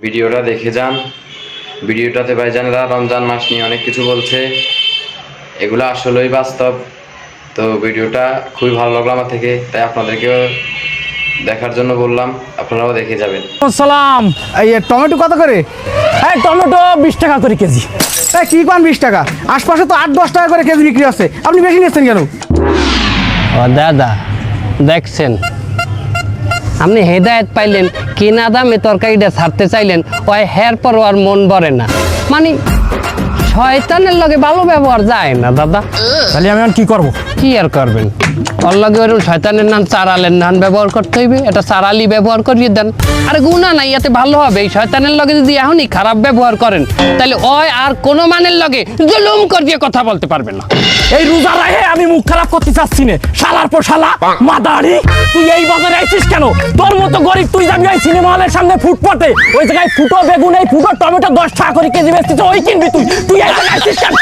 ভিডিওটা দেখে যান। ভিডিওটাতে ভাইজানরা রমজান মাস নিয়ে অনেক কিছু বলছে, এগুলো আসলেই বাস্তব। তো ভিডিওটা খুবই ভালো লাগলো আমার থেকে, তাই আপনাদেরকেও দেখার জন্য বললাম, আপনারাও দেখে যাবেন। সালাম। এই টমেটো কত করে? হ্যাঁ, টমেটো 20 টাকা করে কেজি। কি পান 20 টাকা? আশপাশে তো 8-10 টাকা করে কেজি বিক্রি হচ্ছে, আপনি বেশি নিচ্ছেন কেন? ও দাদা, দেখছেন আপনি হেদায়েত পাইলেন, কিনা দামে তরকারিটা ছাড়তে চাইলেন, ওই হের পর আর মন ভরে না। মানে শয়তানের লগে ভালো ব্যবহার যায় না দাদা। তাহলে আমি এখন কি করবো? কি আর করবেন, ওর লগে ওরকম শয়তানের নাম চারালের নাম ব্যবহার করতে হইবে, এটা চারালি ব্যবহার করিয়ে দেন। আরে গুণা নাই, এতে ভালো হবে। এই শয়তানের লগে যদি এখনই খারাপ ব্যবহার করেন, তাহলে ওই আর কোনো মানের লগে জুলুম করিয়ে কথা বলতে পারবেন না। এই রোজা রাহে আমি মুখ খারাপ করতে চাচ্ছি না। শালার পর শালা মাদারি, তুই এই বাজারে আইছিস কেন? তোর মতো গরিব তুই যাবি ওই সিনেমা হলের সামনে ফুটপাতে, ওই জায়গায় ফুটো বেগুন, এই ফুটো টমেটো 10 টাকা করে কেজি বেচতেছে, ওই কিনবি তুই? তুই এই জায়গায় আইছিস কেন?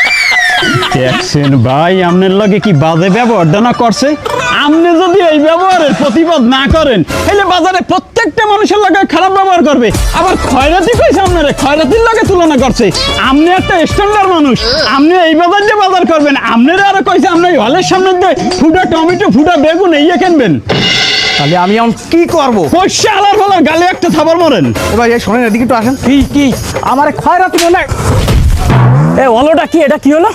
দেখছেন ভাই, আপনার লগে কি বাজে ব্যবহার না করছে? আপনি যদি এই ব্যবহারের প্রতিবাদ না করেন, তাহলে বাজারে প্রত্যেকটা মানুষের লগে খারাপ ব্যবহার করবে। আবার খয়রাতি কইছে, আপনারে খয়রাতির লগে তুলনা করছে। আপনি একটা স্ট্যান্ডার্ড মানুষ, আপনি এই বাজার দিয়ে বাজার করবেন। আপনারা আরো কইছে আপনি হলের সামনে দিয়ে ফুটা টমেটো ফুটা বেগুন এই কিনবেন। তাহলে আমি এখন কি করবো? পয়সা আলার ফলার গালে একটা থাবার মরেন। এবার এই শোনেন, এদিকে একটু আসেন। কি আমার খয়রাতি মনে হয়। এ হলোটা কি? এটা কি হলো?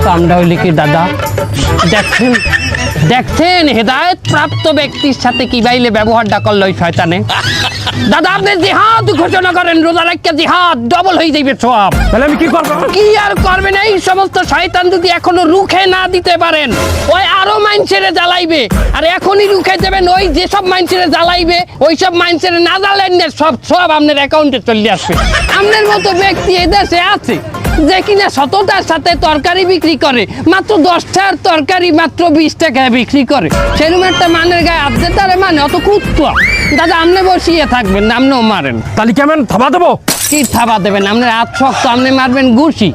কামটা হইলে কি দাদা? দেখছেন দেখছেন হেদায়েত প্রাপ্ত ব্যক্তির সাথে কি বাইলে ব্যবহারটা করলো ওই শয়তানে। দাদা, আপনি জিহাদ ঘোষণা করেন, রোজা রাখতে জিহাদ ডবল হয়ে যাইবে সব। তাহলে আমি কি করবো? কি আর করবেন? এই সমস্ত শয়তান যদি এখনো রুখে না দিতে পারেন, ওই আরো মাইনছেড়ে জ্বালাইবে। আর এখনই রুখে দেবেন, ওই যেসব মাইনছেড়ে জ্বালাইবে, ওই সব মাইনছেড়ে না জ্বালেন না, সব আপনার অ্যাকাউন্টে চলে আসবে। আপনার মতো ব্যক্তি এই দেশে আছে যে কিনা সততার সাথে তরকারি বিক্রি করে, মাত্র 10 টাকার তরকারি মাত্র 20 টাকায় বিক্রি করে। সেরকম একটা মানের গায়ে হাত দিতে তারে মানে অত কুত্তা। দাদা, আপনি বসিয়ে থাকবেন না, আপনিও মারেন। তাহলে কেমন থাবা দেবো? কি থাবা দেবেন? আপনার হাত শক্ত, আপনি মারবেন ঘুষি।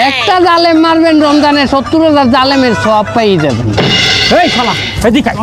একটা জালেম মারবেন রমজানে 70,000 জালেমের সব পেয়ে যাবেন। এই শালা, এদিকে আয়।